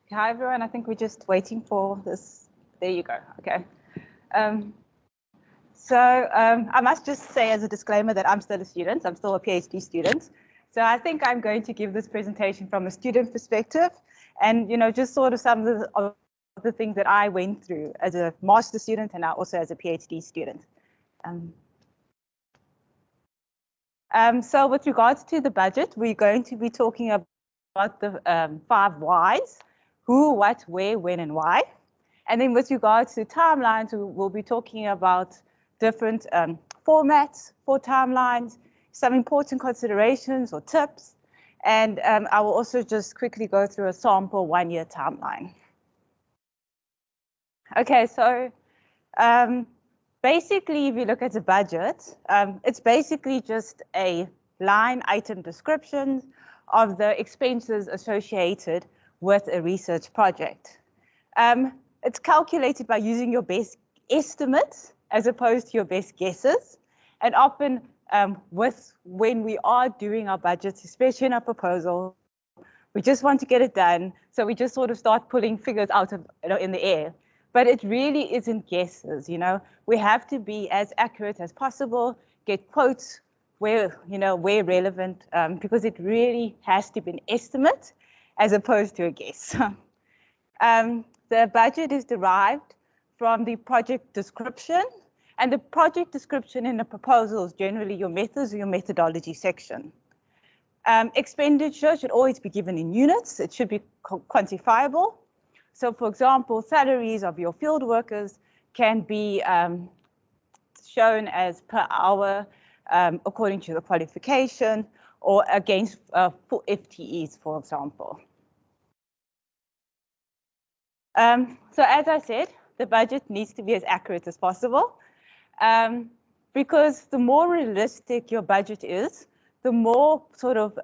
Hi, everyone. I think we're just waiting for this. There you go. Okay. I must just say as a disclaimer that I'm still a student. I'm still a PhD student. So I think I'm going to give this presentation from a student perspective and, just sort of some of the things that I went through as a master's student and now also as a PhD student. So with regards to the budget, we're going to be talking about the 5 whys: who, what, where, when, and why. And then with regards to timelines, we'll be talking about different formats for timelines, some important considerations or tips, and I will also just quickly go through a sample 1-year timeline. Okay, so basically, if you look at the budget, it's basically just a line item description of the expenses associated with a research project. It's calculated by using your best estimates as opposed to your best guesses. And often when we are doing our budgets, especially in our proposal, we just want to get it done. So we just sort of start pulling figures out of, in the air. But it really isn't guesses, We have to be as accurate as possible, get quotes where relevant, because it really has to be an estimate as opposed to a guess. The budget is derived from the project description, and the project description in the proposal is generally your methods or your methodology section. Expenditure should always be given in units. It should be quantifiable. So, for example, salaries of your field workers can be shown as per hour according to the qualification or against for FTEs, for example. So as I said, the budget needs to be as accurate as possible because the more realistic your budget is, the more sort of,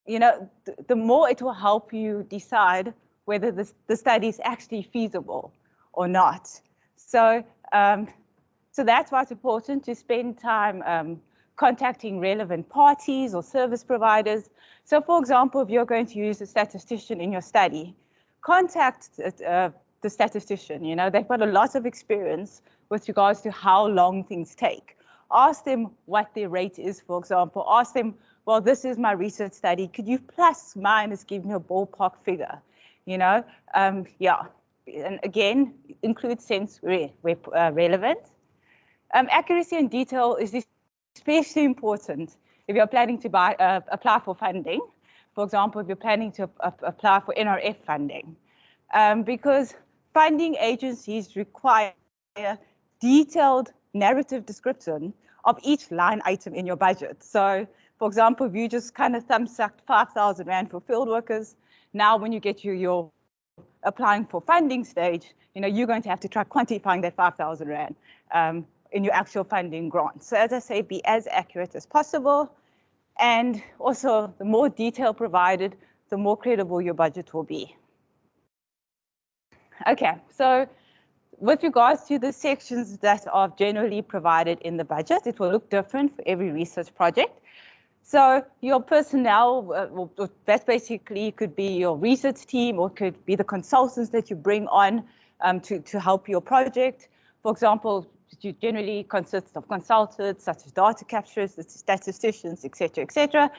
the more it will help you decide whether the study is actually feasible or not. So, so that's why it's important to spend time contacting relevant parties or service providers. So for example, if you're going to use a statistician in your study, contact the statistician. They've got a lot of experience with regards to how long things take. Ask them what their rate is, for example. Ask them, well, this is my research study. Could you plus minus give me a ballpark figure? Yeah. And again, include sense where relevant. Accuracy and detail is especially important if you're planning to apply for funding. For example, if you're planning to apply for NRF funding, because funding agencies require detailed narrative description of each line item in your budget. So, for example, if you just kind of thumb-sucked 5,000 Rand for field workers, now when you get your applying for funding stage, you're going to have to try quantifying that 5,000 Rand in your actual funding grant. So as I say, be as accurate as possible. And also, the more detail provided, the more credible your budget will be. Okay, so with regards to the sections that are generally provided in the budget, it will look different for every research project. So your personnel, that basically could be your research team or could be the consultants that you bring on to help your project. For example, it generally consists of consultants such as data capturers, statisticians, etc., etc.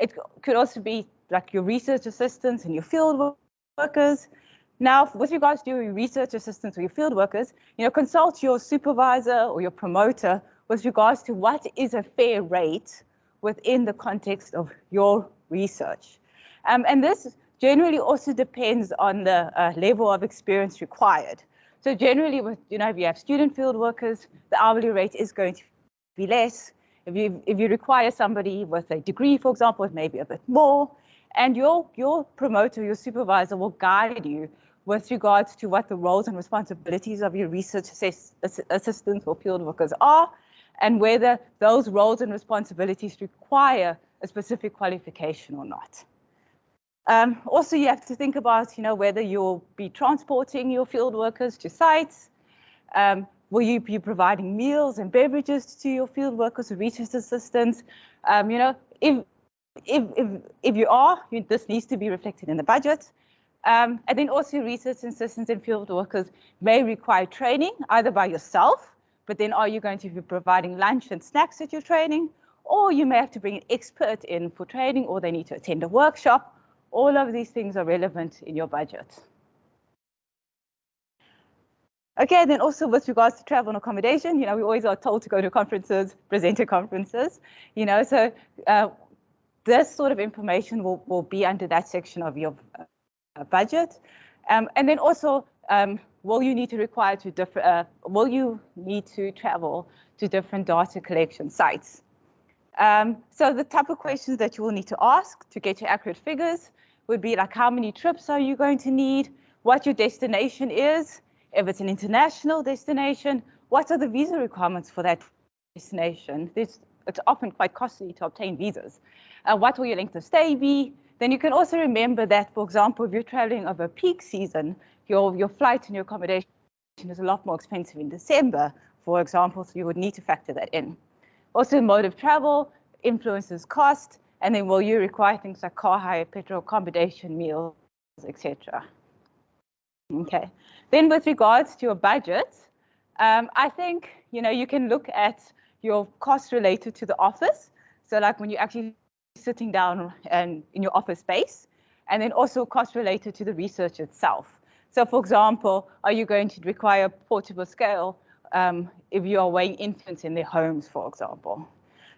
It could also be like your research assistants and your field workers. Now, with regards to your research assistants or your field workers, consult your supervisor or your promoter with regards to what is a fair rate within the context of your research. And this generally also depends on the level of experience required. So generally, if you have student field workers, the hourly rate is going to be less. If you require somebody with a degree, for example, it may be a bit more. And your promoter, your supervisor will guide you with regards to what the roles and responsibilities of your research assistants or field workers are, and whether those roles and responsibilities require a specific qualification or not. Also, you have to think about, whether you'll be transporting your field workers to sites. Will you be providing meals and beverages to your field workers or research assistants? if you are, this needs to be reflected in the budget. And then also research assistants and field workers may require training either by yourself, but then are you going to be providing lunch and snacks at your training? Or you may have to bring an expert in for training, or they need to attend a workshop. All of these things are relevant in your budget. Okay, then also with regards to travel and accommodation, we always are told to go to conferences, present at conferences, so this sort of information will be under that section of your budget. And then also, will you need to travel to different data collection sites? So the type of questions that you will need to ask to get your accurate figures would be like, how many trips are you going to need? What your destination is? If it's an international destination, what are the visa requirements for that destination? It's often quite costly to obtain visas. What will your length of stay be? Then you can also remember that, for example, if you're traveling over peak season, your flight and your accommodation is a lot more expensive in December, for example, so you would need to factor that in. Also, mode of travel influences cost, and then will you require things like car hire, petrol, accommodation, meals, etc. Okay. Then with regards to your budget, I think, you can look at your costs related to the office. So like when you're actually sitting down and in your office space, and then also costs related to the research itself. So for example, are you going to require a portable scale if you are weighing infants in their homes, for example?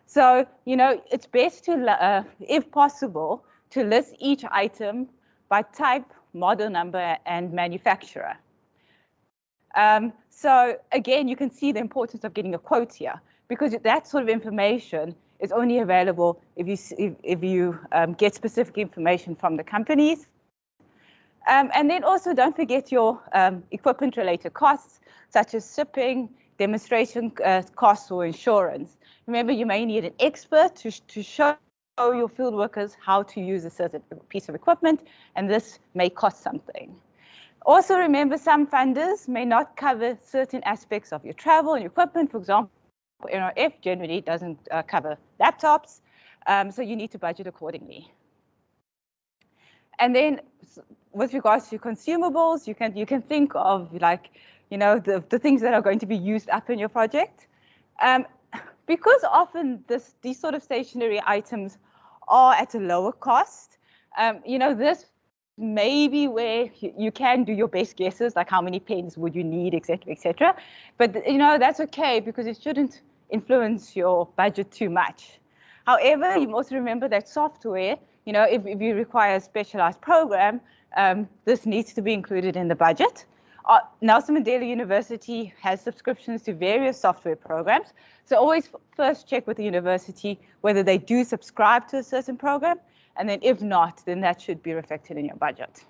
So, it's best to, if possible, to list each item by type, model number, and manufacturer. So again, you can see the importance of getting a quote here, because that sort of information is only available if you get specific information from the companies. And then also don't forget your equipment-related costs, such as shipping, demonstration costs, or insurance. Remember, you may need an expert to show your field workers how to use a certain piece of equipment, and this may cost something. Also remember, some funders may not cover certain aspects of your travel and equipment. For example, NRF generally doesn't cover laptops, so you need to budget accordingly. And then with regards to consumables, you can think of like, the things that are going to be used up in your project. Because often these sort of stationary items are at a lower cost, this may be where you can do your best guesses, like how many pens would you need, etc., etc. But that's okay, because it shouldn't influence your budget too much. However, you must remember that software, if you require a specialized program, this needs to be included in the budget. Nelson Mandela University has subscriptions to various software programs. So always first check with the university whether they do subscribe to a certain program. And then if not, then that should be reflected in your budget.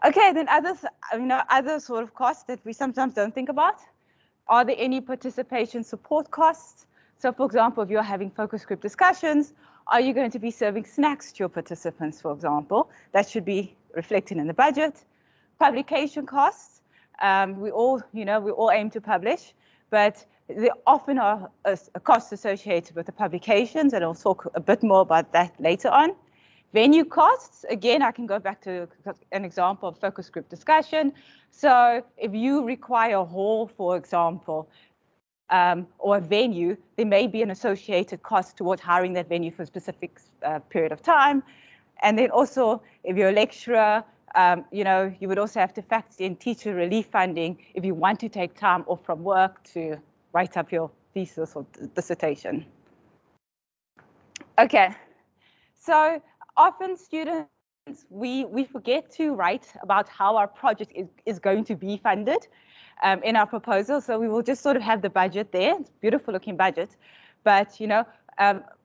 Okay, then other sort of costs that we sometimes don't think about. Are there any participation support costs? So for example, if you're having focus group discussions, are you going to be serving snacks to your participants, for example? That should be reflected in the budget. Publication costs, we all aim to publish, but there often are costs associated with the publications, and I'll talk a bit more about that later on. Venue costs, again, I can go back to an example of focus group discussion. So if you require a hall, for example, or a venue, there may be an associated cost towards hiring that venue for a specific period of time. And then also, if you're a lecturer, you would also have to factor in teacher relief funding if you want to take time off from work to write up your thesis or dissertation. Okay, so often students, we forget to write about how our project is going to be funded in our proposal. So we will just sort of have the budget there. It's a beautiful looking budget, but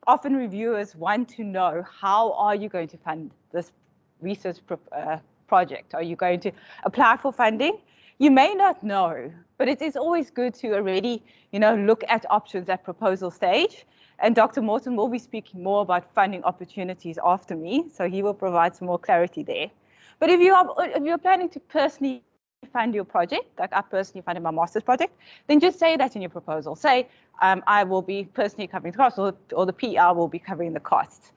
often reviewers want to know, how are you going to fund this research project? Are you going to apply for funding? You may not know, but it is always good to already, look at options at proposal stage. And Dr. Morton will be speaking more about funding opportunities after me, so he will provide some more clarity there. But if you're planning to personally fund your project, like I personally funded my master's project, then just say that in your proposal. Say, I will be personally covering the costs, or the PR will be covering the costs.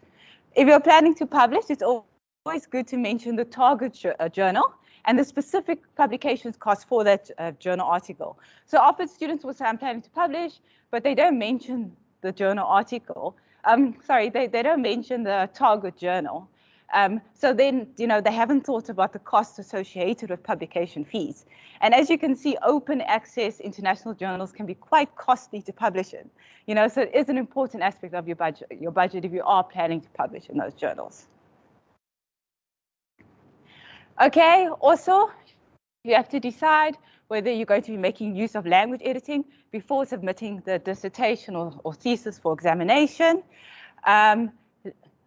If you're planning to publish, it's always good to mention the target journal and the specific publications cost for that journal article. So often students will say, I'm planning to publish, but they don't mention the journal article. They don't mention the target journal. So then, they haven't thought about the costs associated with publication fees. And as you can see, open access international journals can be quite costly to publish in. So it is an important aspect of your budget if you are planning to publish in those journals. Okay, also, you have to decide whether you're going to be making use of language editing before submitting the dissertation or thesis for examination.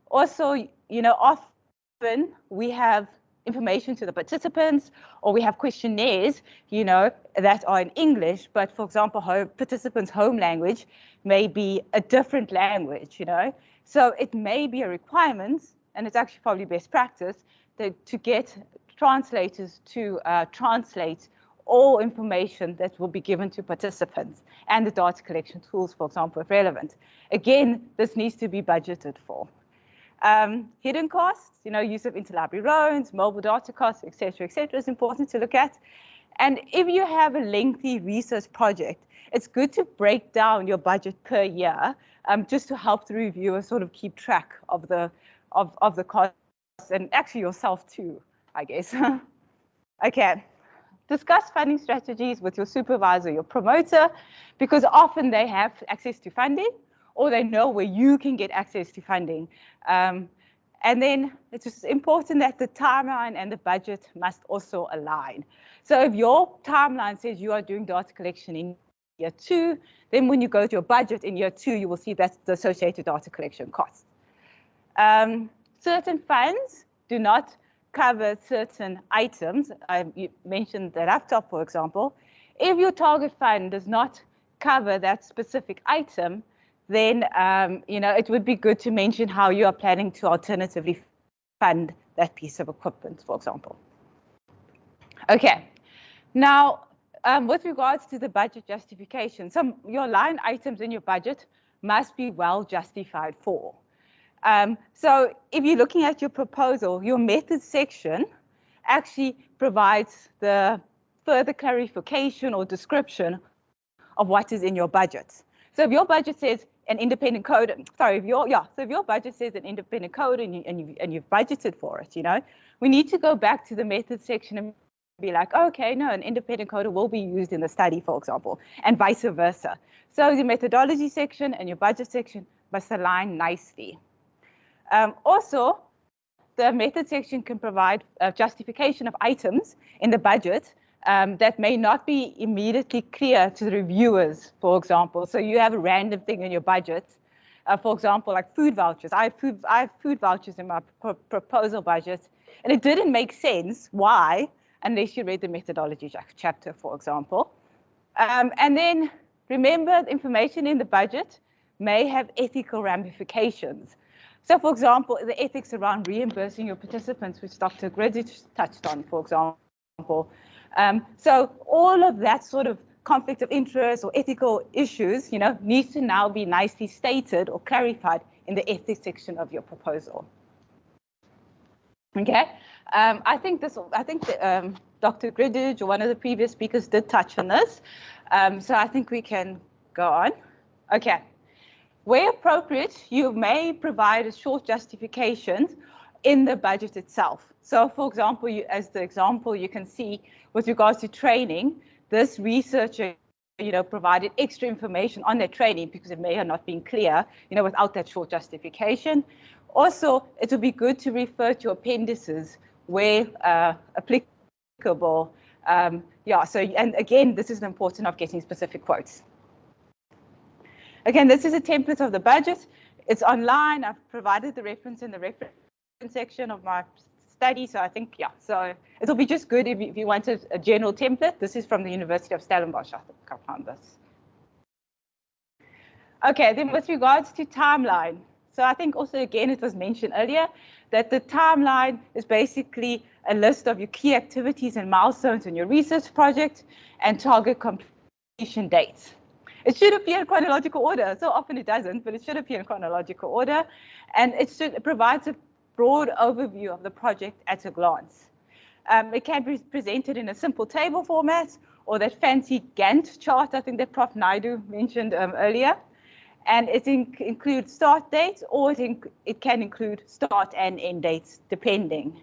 Also, often we have information to the participants, or we have questionnaires, that are in English, but for example, participants' home language may be a different language, So it may be a requirement, and it's actually probably best practice, to get translators to translate all information that will be given to participants and the data collection tools, for example, if relevant. Again, this needs to be budgeted for. Hidden costs, use of interlibrary loans, mobile data costs, et cetera, is important to look at. And if you have a lengthy research project, it's good to break down your budget per year, just to help the reviewer sort of keep track of the costs, and actually yourself too, I guess. Okay. Discuss funding strategies with your supervisor, your promoter, because often they have access to funding, or they know where you can get access to funding. And then it's just important that the timeline and the budget must also align. So if your timeline says you are doing data collection in year 2, then when you go to your budget in year 2, you will see that's the associated data collection costs. Certain funds do not cover certain items. You mentioned the laptop, for example. If your target fund does not cover that specific item, then it would be good to mention how you are planning to alternatively fund that piece of equipment, for example. Okay, now with regards to the budget justification, your line items in your budget must be well justified for. So if you're looking at your proposal, your methods section actually provides the further clarification or description of what is in your budget. So if your budget says an independent code, so if your budget says an independent code and you've budgeted for it, we need to go back to the methods section and be like, okay, no, an independent coder will be used in the study, for example, and vice versa. So the methodology section and your budget section must align nicely. Also, the method section can provide a justification of items in the budget that may not be immediately clear to the reviewers, for example. So you have a random thing in your budget, for example, like food vouchers. I have food vouchers in my proposal budget, and it didn't make sense. Why? Unless you read the methodology chapter, for example. And then remember, the information in the budget may have ethical ramifications. So, for example, the ethics around reimbursing your participants, which Dr. Gridich touched on, for example. So all of that sort of conflict of interest or ethical issues, needs to now be nicely stated or clarified in the ethics section of your proposal. Okay, I think Dr. Gridich or one of the previous speakers did touch on this. So I think we can go on. Okay. Where appropriate, you may provide a short justification in the budget itself. So, for example, as the example you can see with regards to training, this researcher, provided extra information on their training because it may have not been clear, without that short justification. Also, it would be good to refer to appendices where applicable. And again, this is important of getting specific quotes. Again, this is a template of the budget. It's online. I've provided the reference in the reference section of my study. So I think, so it'll be just good if you wanted a general template. This is from the University of Stellenbosch. I think I found this. Okay, then with regards to timeline. So I think also, again, it was mentioned earlier. that the timeline is basically a list of your key activities and milestones in your research project and target completion dates. It should appear in chronological order. So often it doesn't, but it should appear in chronological order. And it provides a broad overview of the project at a glance. It can be presented in a simple table format or that fancy Gantt chart, I think that Prof. Naidu mentioned earlier. And it includes start dates, or it can include start and end dates, depending.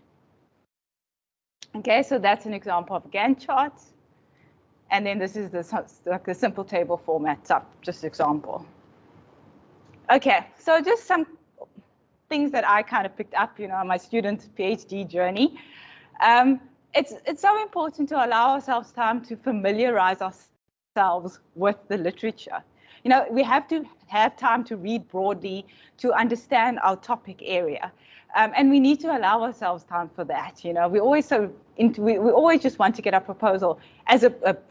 Okay, so that's an example of a Gantt chart. And then this is the simple table format, just example. Okay, so just some things that I kind of picked up, on my student PhD journey. It's so important to allow ourselves time to familiarize ourselves with the literature. We have to have time to read broadly, to understand our topic area. And we need to allow ourselves time for that. We always just want to get our proposal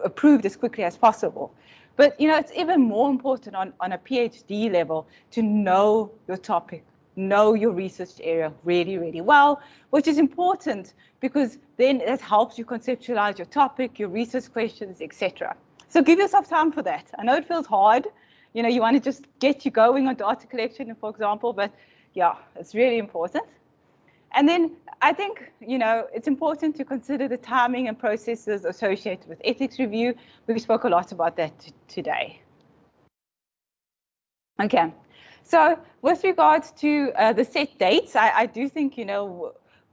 approved as quickly as possible. But it's even more important on a PhD level to know your topic, know your research area really, really well, which is important because then it helps you conceptualize your topic, your research questions, etc. So give yourself time for that. I know it feels hard. You want to just get you going on data collection, for example, but yeah, it's really important. And then I think, it's important to consider the timing and processes associated with ethics review. We spoke a lot about that today. Okay, so with regards to the set dates, I do think,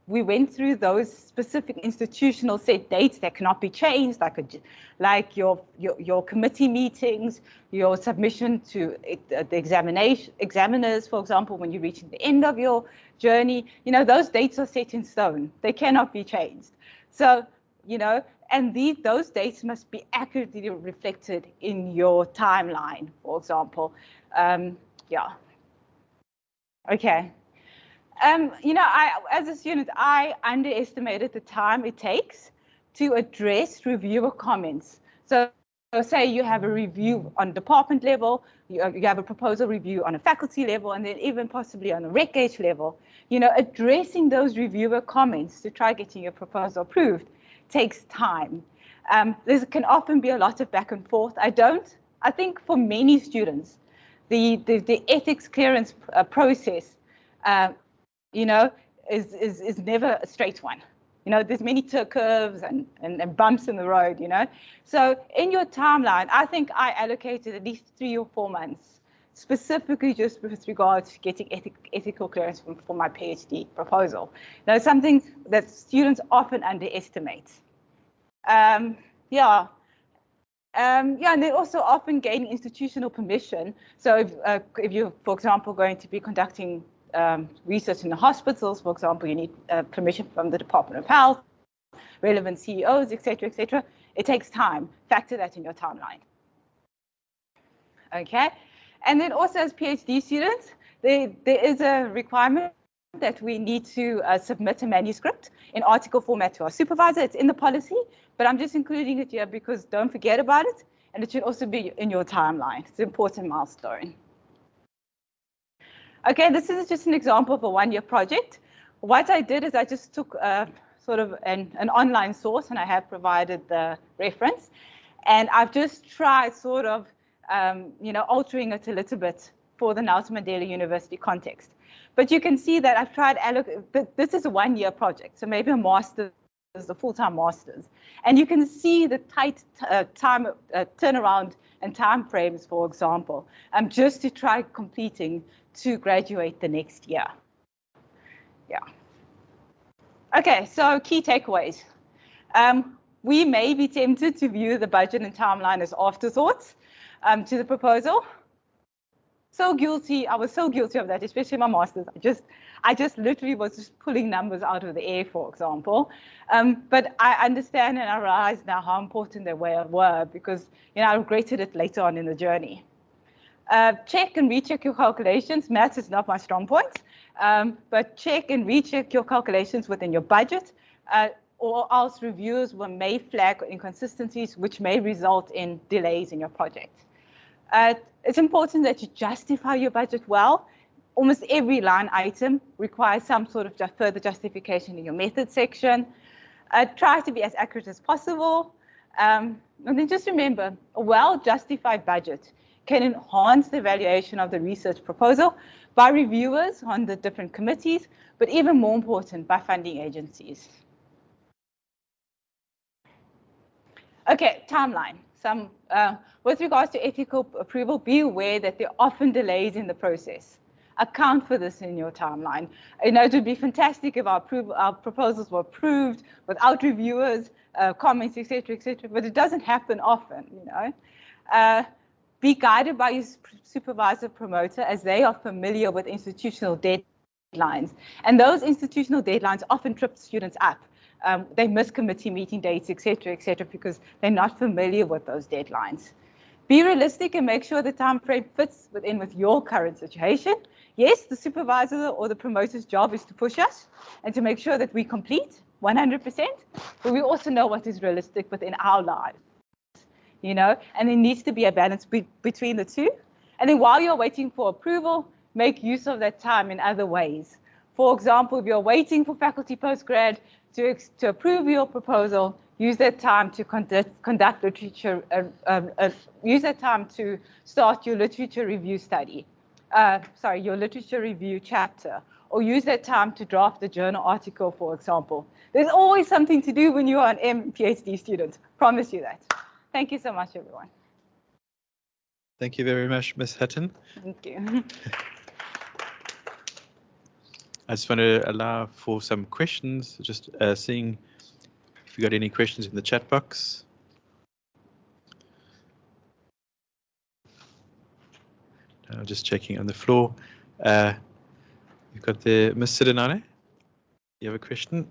we went through those specific institutional set dates that cannot be changed, like your committee meetings, your submission to the examiners, for example, when you're reaching the end of your journey. Those dates are set in stone. They cannot be changed. So, and those dates must be accurately reflected in your timeline, for example. Yeah. Okay. As a student, I underestimated the time it takes to address reviewer comments. So say you have a review on department level, you have a proposal review on a faculty level, and then even possibly on a RecH level. Addressing those reviewer comments to try getting your proposal approved takes time. There can often be a lot of back and forth. I think for many students, the ethics clearance process is never a straight one. There's many curves and bumps in the road, So in your timeline, I think I allocated at least 3 or 4 months, specifically just with regard to getting ethical clearance for my PhD proposal. Something that students often underestimate. And they're also often gaining institutional permission. So if you're, for example, going to be conducting research in the hospitals, for example, you need permission from the Department of Health, relevant CEOs, etc., etc. It takes time. Factor that in your timeline. Okay, and then also as PhD students, there is a requirement that we need to submit a manuscript in article format to our supervisor. It's in the policy, but I'm just including it here because don't forget about it, and it should also be in your timeline. It's an important milestone. Okay, this is just an example of a 1-year project. What I did is I just took sort of an online source, and I have provided the reference. And I've just tried sort of, altering it a little bit for the Nelson Mandela University context. But you can see that I've tried, this is a 1-year project, so maybe a master's, a full-time master's. And you can see the tight time turnaround and time frames, for example, just to try completing to graduate the next year. Yeah. Okay, so key takeaways. We may be tempted to view the budget and timeline as afterthoughts to the proposal. So guilty, I was so guilty of that, especially my master's. I just literally was just pulling numbers out of the air, for example. But I understand and I realize now how important they were because I regretted it later on in the journey. Check and recheck your calculations. Maths is not my strong point, but check and recheck your calculations within your budget, or else reviewers may flag inconsistencies, which may result in delays in your project. It's important that you justify your budget well. Almost every line item requires some sort of further justification in your method section. Try to be as accurate as possible. And then just remember, a well-justified budget can enhance the evaluation of the research proposal by reviewers on the different committees, but even more important, by funding agencies. Okay, timeline. With regards to ethical approval, be aware that there are often delays in the process. Account for this in your timeline. It would be fantastic if our proposals were approved without reviewers, comments, etc., but it doesn't happen often, Be guided by your supervisor promoter, as they are familiar with institutional deadlines. And those institutional deadlines often trip students up. They miss committee meeting dates, etc., because they're not familiar with those deadlines. Be realistic and make sure the time frame fits with your current situation. Yes, the supervisor or the promoter's job is to push us and to make sure that we complete 100%, but we also know what is realistic within our lives, and there needs to be a balance between the two. And then while you're waiting for approval, make use of that time in other ways. For example, if you're waiting for faculty postgrad to approve your proposal, use that time to conduct literature, use that time to start your literature review study, your literature review chapter, or use that time to draft a journal article, for example. There's always something to do when you are an PhD student, promise you that. Thank you so much, everyone. Thank you very much, Ms. Hutton. Thank you. I just want to allow for some questions, just seeing if you got any questions in the chat box. Just checking on the floor. You've got the Ms. Sidanane. You have a question?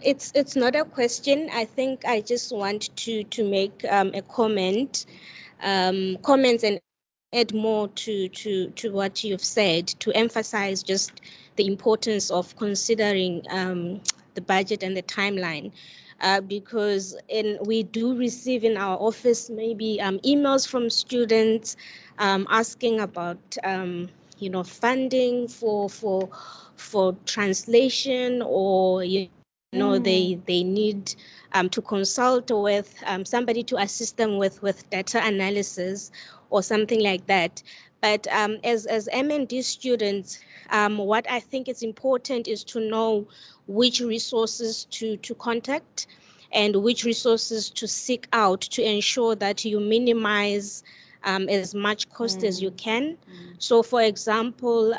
It's not a question. I think I just want to make a comment, comments and add more to what you've said, to emphasize just the importance of considering the budget and the timeline. Because we do receive in our office maybe emails from students asking about funding for translation, or they need to consult with somebody to assist them with data analysis or something like that. But as M&D students, what I think is important is to know which resources to contact and which resources to seek out to ensure that you minimize as much cost as you can. So, for example,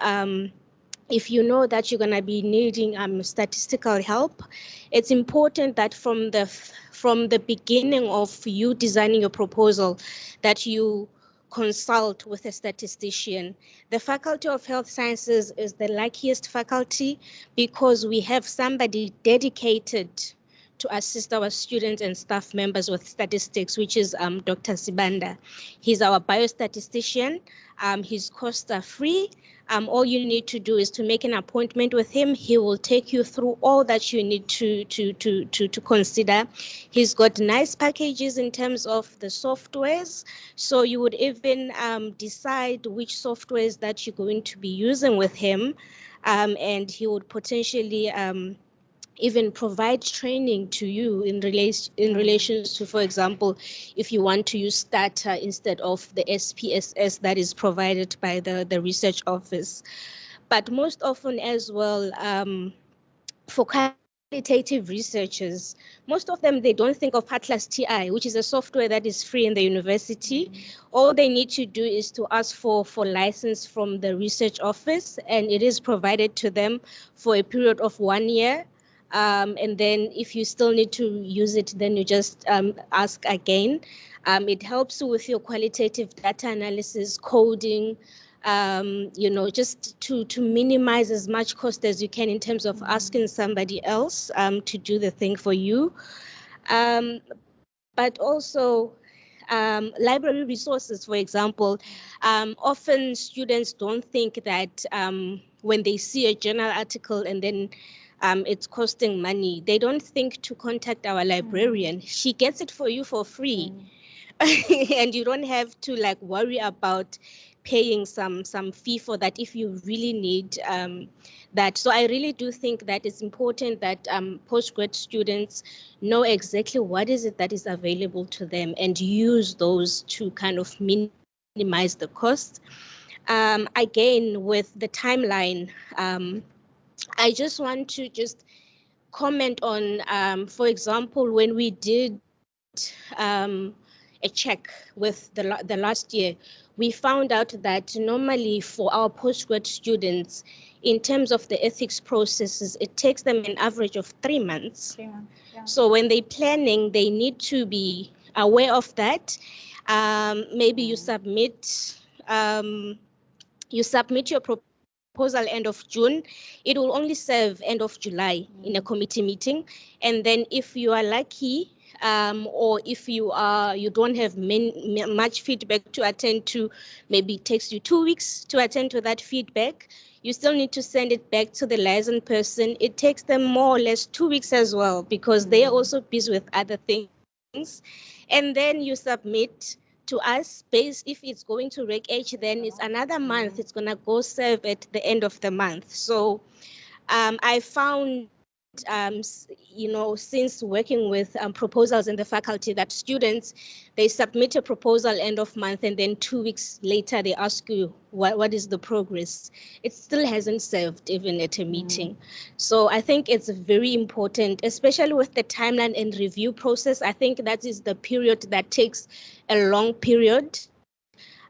if you know that you're going to be needing statistical help, it's important that from the beginning of you designing your proposal, that you consult with a statistician. The Faculty of Health Sciences is the luckiest faculty because we have somebody dedicated to assist our students and staff members with statistics, which is Dr. Sibanda. He's our biostatistician. His costs are free. All you need to do is to make an appointment with him. He will take you through all that you need to consider. He's got nice packages in terms of the softwares. So you would even decide which softwares that you're going to be using with him. And he would potentially even provide training to you in relation to, for example, if you want to use data instead of the SPSS that is provided by the research office. But most often as well, for qualitative researchers, most of them, they don't think of Atlas TI, which is a software that is free in the university. All they need to do is to ask for license from the research office, and it is provided to them for a period of 1 year. And then if you still need to use it, then you just ask again. It helps you with your qualitative data analysis, coding, just to minimize as much cost as you can in terms of asking somebody else to do the thing for you. But also library resources, for example. Often students don't think that when they see a journal article and then it's costing money, they don't think to contact our librarian. She gets it for you for free. and you don't have to like worry about paying some fee for that if you really need that. So I really do think that it's important that postgrad students know exactly what is it that is available to them and use those to kind of minimize the cost. Again, with the timeline, I just want to just comment on, for example, when we did a check with the last year, we found out that normally for our postgrad students, in terms of the ethics processes, it takes them an average of 3 months. 3 months, yeah. So when they're planning, they need to be aware of that. Maybe you submit your proposal end of June. It will only serve end of July in a committee meeting. And then if you are lucky, or if you don't have much feedback to attend to, maybe it takes you 2 weeks to attend to that feedback, you still need to send it back to the liaison person. It takes them more or less 2 weeks as well, because they are also busy with other things. And then you submit to us based, if it's going to Reg H, then it's another month. It's going to go serve at the end of the month. So I found, since working with proposals in the faculty, that students, they submit a proposal end of month, and then 2 weeks later they ask you what is the progress. It still hasn't served even at a meeting. So I think it's very important, especially with the timeline and review process. I think that is the period that takes a long period.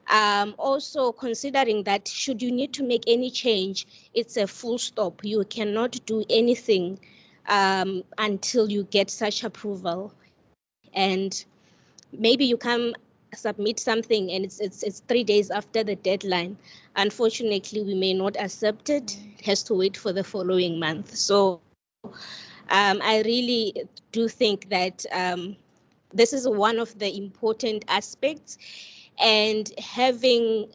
Also considering that should you need to make any change, it's a full stop. You cannot do anything until you get such approval. And maybe you come submit something and it's 3 days after the deadline. Unfortunately, we may not accept it. It has to wait for the following month. So I really do think that this is one of the important aspects. And having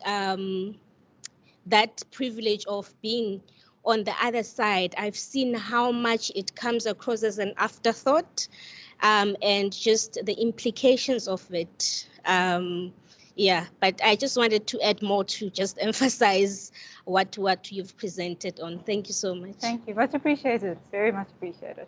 that privilege of being on the other side, I've seen how much it comes across as an afterthought, and just the implications of it. Yeah, but I just wanted to add more to just emphasize what you've presented on. Thank you so much. Thank you. Much appreciated. Very much appreciated.